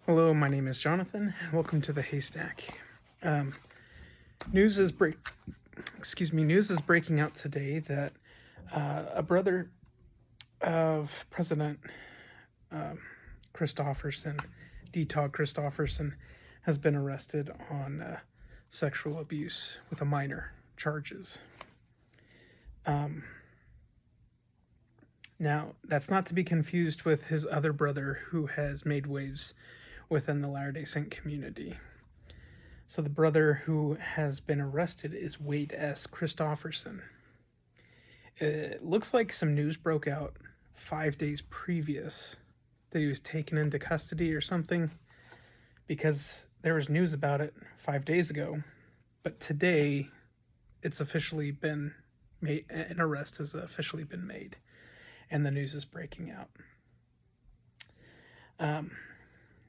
Hello, my name is Jonathan. Welcome to the Haystack. Um, news is News is breaking out today that a brother of President Christofferson, Christofferson, has been arrested on sexual abuse with a minor charges. Now, that's not to be confused with his other brother who has made waves within the Latter-day Saint community. So the brother who has been arrested is Wade S. Christofferson. It looks like some news broke out 5 days previous that he was taken into custody or something, because there was news about it 5 days ago. But today, it's officially been made, an arrest has officially been made, and the news is breaking out.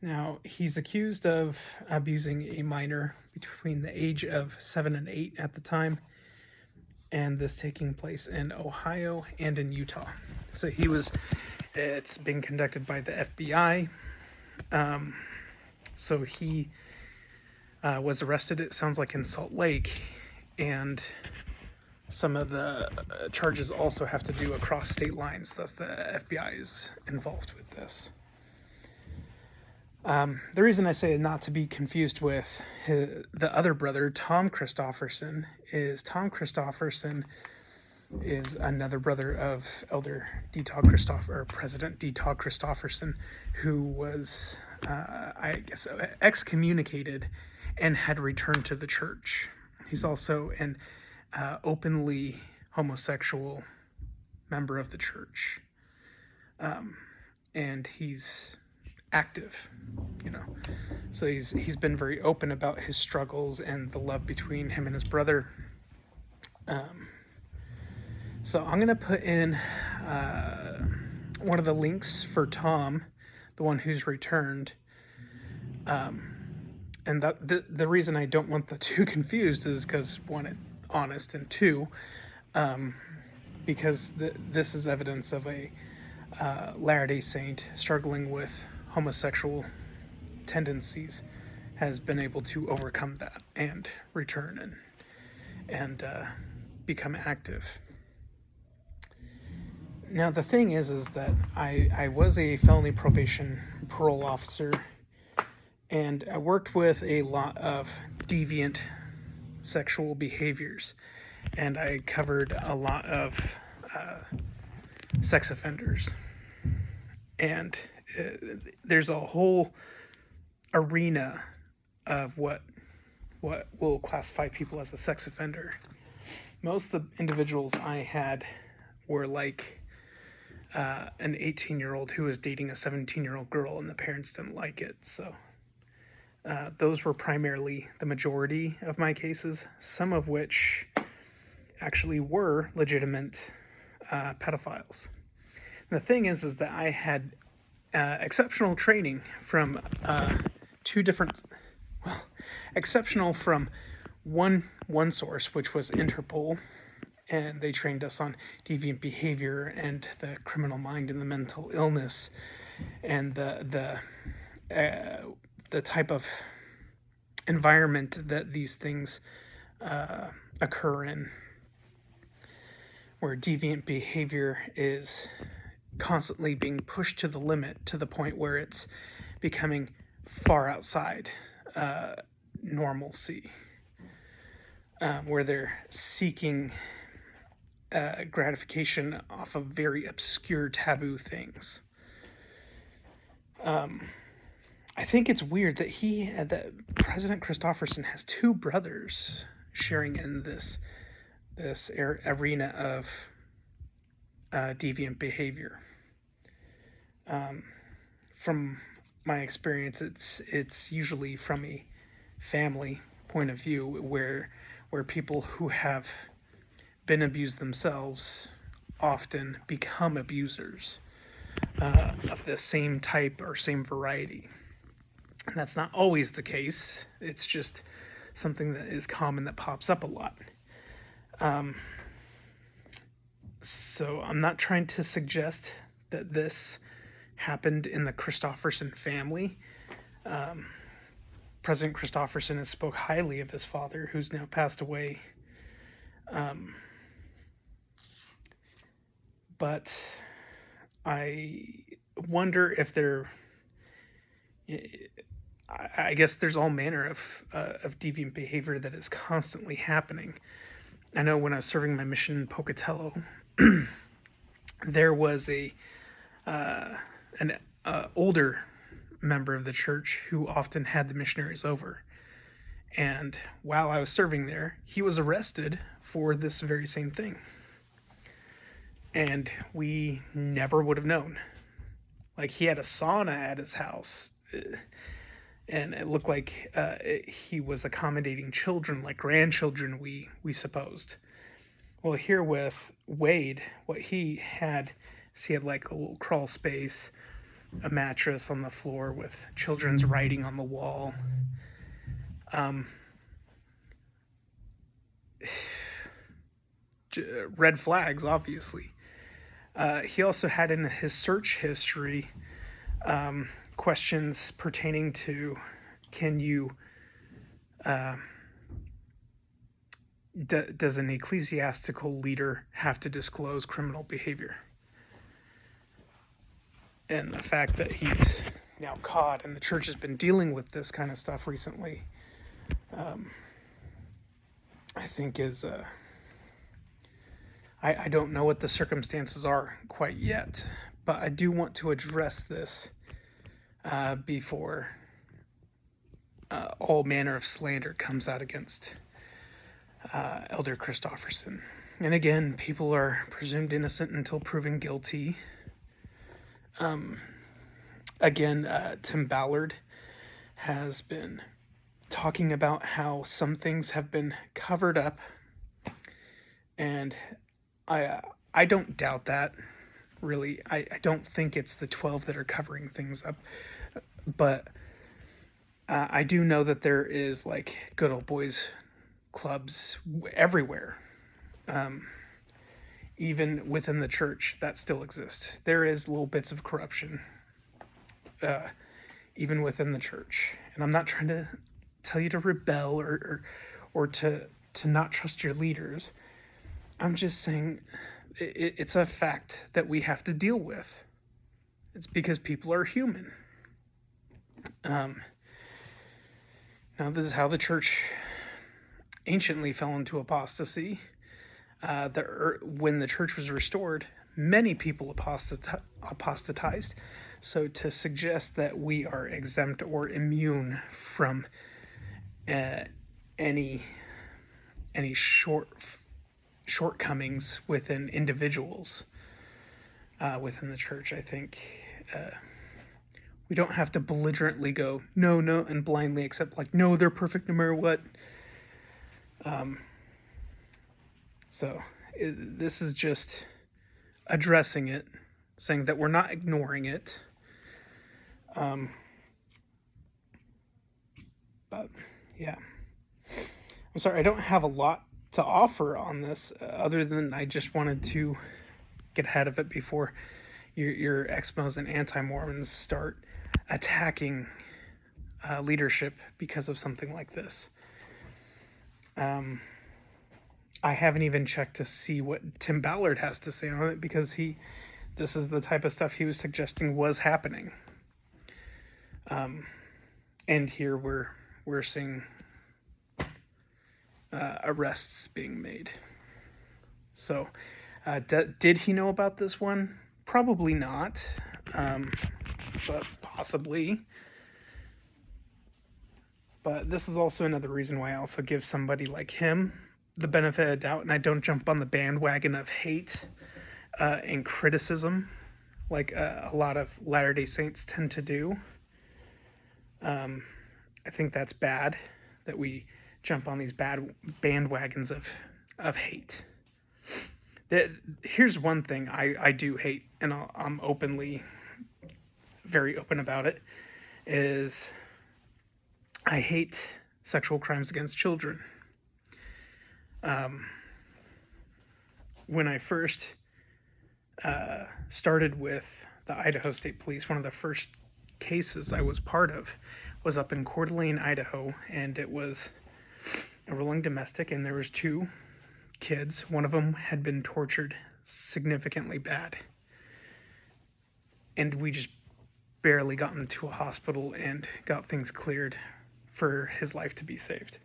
Now, he's accused of abusing a minor between the age of 7 and 8 at the time, and this taking place in Ohio and in Utah. So it's being conducted by the FBI. So he was arrested, it sounds like, in Salt Lake, and some of the charges also have to do across state lines, thus the FBI is involved with this. The reason I say not to be confused with the other brother, Tom Christofferson, is another brother of President D. Todd Christofferson, who was, excommunicated and had returned to the church. He's also an openly homosexual member of the church, and he's active, so he's been very open about his struggles and the love between him and his brother. So I'm gonna put in one of the links for Tom, the one who's returned, and that the reason I don't want the two confused is because, one, it's honest, and two, because this is evidence of a Latter-day Saint struggling with homosexual tendencies, has been able to overcome that and return and become active. Now, the thing is that I was a felony probation parole officer, and I worked with a lot of deviant sexual behaviors, and I covered a lot of sex offenders, and there's a whole arena of what will classify people as a sex offender. Most of the individuals I had were like an 18-year-old who was dating a 17-year-old girl, and the parents didn't like it. So those were primarily the majority of my cases, some of which actually were legitimate pedophiles. And the thing is that I had exceptional training from exceptional from one source, which was Interpol, and they trained us on deviant behavior and the criminal mind and the mental illness and the type of environment that these things occur in, where deviant behavior is constantly being pushed to the limit, to the point where it's becoming far outside normalcy, where they're seeking gratification off of very obscure taboo things. I think it's weird that President Christofferson has two brothers sharing in this arena of deviant behavior. From my experience, it's usually from a family point of view, where people who have been abused themselves often become abusers of the same type or same variety. And that's not always the case. It's just something that is common, that pops up a lot. So I'm not trying to suggest that this happened in the Christofferson family. President Christofferson has spoke highly of his father, who's now passed away. But I wonder if I guess there's all manner of deviant behavior that is constantly happening. I know when I was serving my mission in Pocatello, there was an older member of the church who often had the missionaries over. And while I was serving there, he was arrested for this very same thing. And we never would have known. Like, he had a sauna at his house, and it looked like he was accommodating children, like grandchildren, we supposed. Well, here with Wade, what he had is he had like a little crawl space, a mattress on the floor with children's writing on the wall. Red flags, obviously. He also had in his search history questions pertaining to, can you, does an ecclesiastical leader have to disclose criminal behavior? And the fact that he's now caught, and the church has been dealing with this kind of stuff recently, I think is, I don't know what the circumstances are quite yet, but I do want to address this before all manner of slander comes out against Elder Christofferson. And again, people are presumed innocent until proven guilty. Again, Tim Ballard has been talking about how some things have been covered up, and I don't doubt that, really. I don't think it's the 12 that are covering things up, but I do know that there is like good old boys clubs everywhere. Even within the church, that still exists. There is little bits of corruption, even within the church. And I'm not trying to tell you to rebel or to not trust your leaders. I'm just saying it's a fact that we have to deal with. It's because people are human. Now, this is how the church anciently fell into apostasy. When the church was restored, many people apostatized. So to suggest that we are exempt or immune from any shortcomings within individuals within the church, I think we don't have to belligerently go no, and blindly accept like, no, they're perfect no matter what. So this is just addressing it, saying that we're not ignoring it. But yeah, I'm sorry, I don't have a lot to offer on this other than I just wanted to get ahead of it before your Expos and anti-Mormons start attacking leadership because of something like this. I haven't even checked to see what Tim Ballard has to say on it, because this is the type of stuff he was suggesting was happening. And here we're seeing arrests being made. So, did he know about this one? Probably not, but possibly. But this is also another reason why I also give somebody like him the benefit of doubt, and I don't jump on the bandwagon of hate and criticism like a lot of Latter-day Saints tend to do. I think that's bad, that we jump on these bad bandwagons of hate. Here's one thing I do hate, and I'm very open about it, is I hate sexual crimes against children. When I first started with the Idaho State Police, one of the first cases I was part of was up in Coeur d'Alene, Idaho, and it was a ruling domestic, and there was 2 kids. One of them had been tortured significantly bad, and we just barely got him to a hospital and got things cleared for his life to be saved.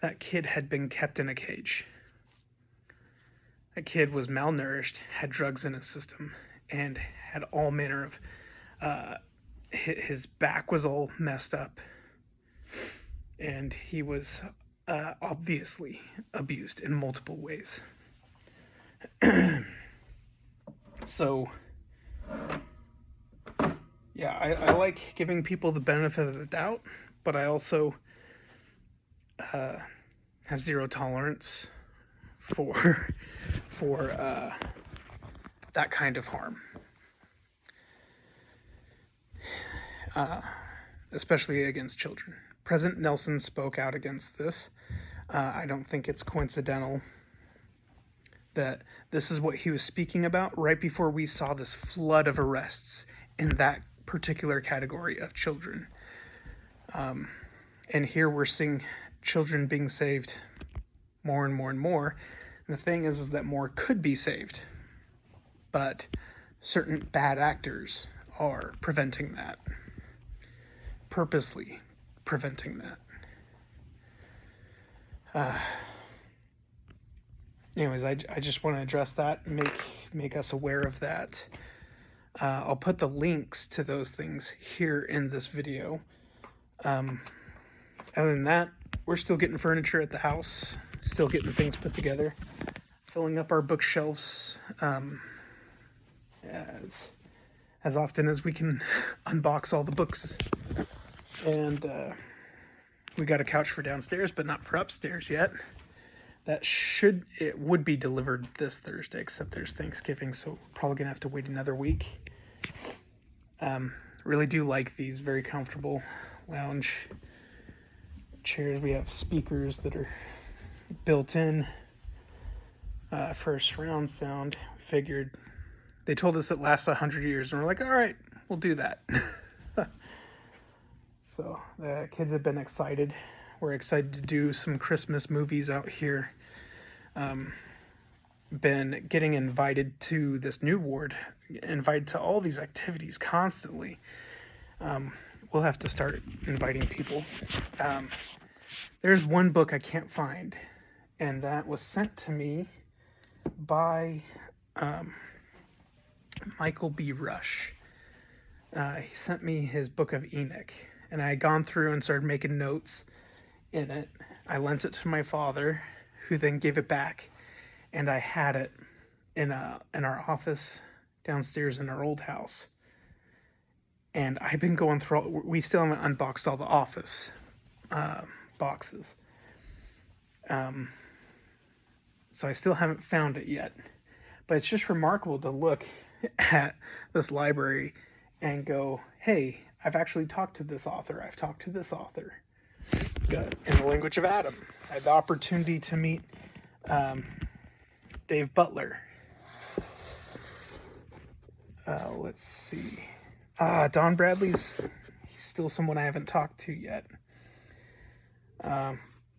That kid had been kept in a cage. That kid was malnourished, had drugs in his system, and had all manner of his back was all messed up, and he was obviously abused in multiple ways. So yeah, I like giving people the benefit of the doubt, but I also have zero tolerance for that kind of harm, especially against children. President Nelson spoke out against this. I don't think it's coincidental that this is what he was speaking about right before we saw this flood of arrests in that particular category of children. And here we're seeing children being saved more and more and more. And the thing is that more could be saved, but certain bad actors are preventing that, purposely preventing that. Anyways, I just want to address that and make us aware of that. I'll put the links to those things here in this video. Other than that, we're still getting furniture at the house, still getting things put together, filling up our bookshelves as often as we can unbox all the books. And we got a couch for downstairs, but not for upstairs yet. It would be delivered this Thursday, except there's Thanksgiving, so probably gonna have to wait another week. Really do like these, very comfortable lounge chairs. We have speakers that are built in for surround sound. Figured they told us it lasts 100 years, and we're like, all right, we'll do that. So the kids have been excited. We're excited to do some Christmas movies out here. Been getting invited to this new ward, invited to all these activities constantly. We'll have to start inviting people. There's one book I can't find, and that was sent to me by Michael B. Rush. He sent me his book of Enoch, and I had gone through and started making notes in it. I lent it to my father, who then gave it back, and I had it in our office downstairs in our old house. And I've been going through, we still haven't unboxed all the office boxes. So I still haven't found it yet. But it's just remarkable to look at this library and go, hey, I've actually talked to this author. I've talked to this author. In the Language of Adam. I had the opportunity to meet Dave Butler. Let's see. Don Bradley's, he's still someone I haven't talked to yet.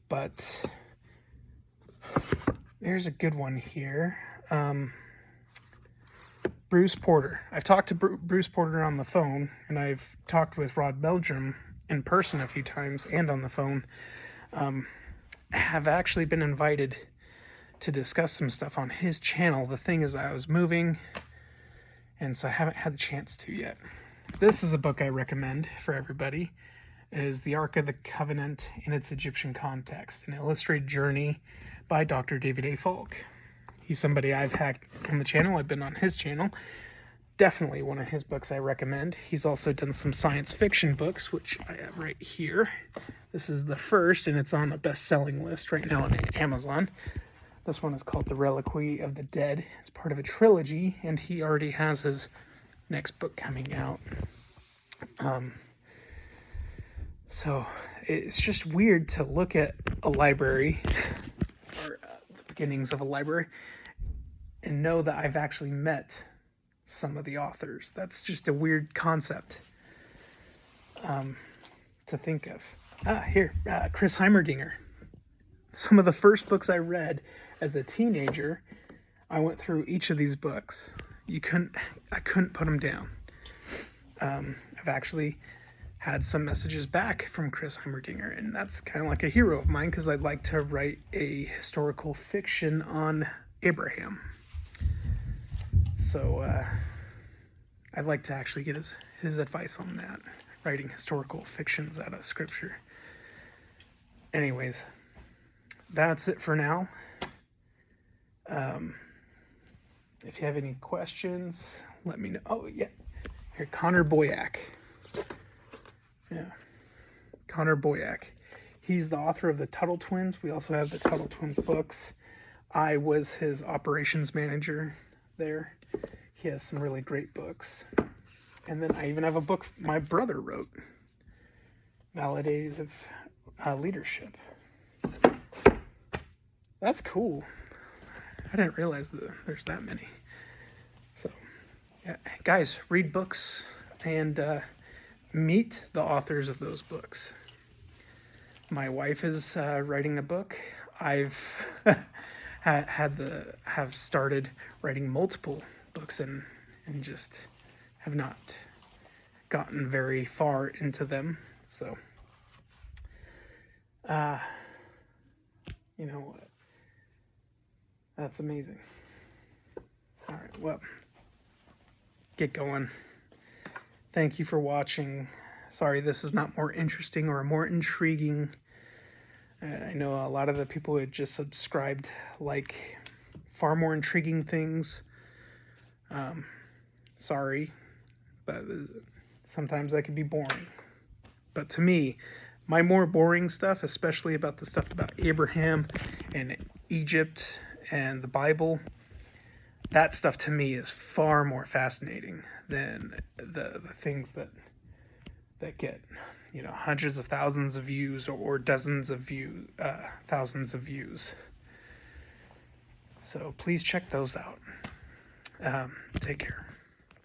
But there's a good one here. Bruce Porter. I've talked to Bruce Porter on the phone, and I've talked with Rod Meldrum in person a few times and on the phone. Have actually been invited to discuss some stuff on his channel. The thing is, I was moving, and so I haven't had the chance to yet. This is a book I recommend for everybody. It is The Ark of the Covenant in its Egyptian Context, an illustrated journey by Dr. David A. Falk. He's somebody I've had on the channel. I've been on his channel. Definitely one of his books I recommend. He's also done some science fiction books, which I have right here. This is the first, and it's on a best-selling list right now on Amazon. This one is called The Reliquary of the Dead. It's part of a trilogy, and he already has his next book coming out. So it's just weird to look at a library, or the beginnings of a library, and know that I've actually met some of the authors. That's just a weird concept. to think of. Here, Chris Heimerdinger. Some of the first books I read as a teenager, I went through each of these books. I couldn't put them down. I've actually had some messages back from Chris Heimerdinger, and that's kind of like a hero of mine because I'd like to write a historical fiction on Abraham. So I'd like to actually get his advice on that, writing historical fictions out of scripture. Anyways, that's it for now. If you have any questions, let me know. Oh, yeah. Here, Connor Boyack. Yeah. Connor Boyack. He's the author of the Tuttle Twins. We also have the Tuttle Twins books. I was his operations manager there. He has some really great books. And then I even have a book my brother wrote, Validative Leadership. That's cool. I didn't realize that there's that many. So, yeah, guys, read books and meet the authors of those books. My wife is writing a book. I've have started writing multiple books and just have not gotten very far into them. So, you know, that's amazing. All right, well, get going. Thank you for watching. Sorry this is not more interesting or more intriguing. I know a lot of the people who had just subscribed like far more intriguing things. Sorry, but sometimes that can be boring. But to me, my more boring stuff, especially about the stuff about Abraham and Egypt and the Bible, that stuff to me is far more fascinating than the things that get, you know, hundreds of thousands of views or dozens of thousands of views. So please check those out. Take care.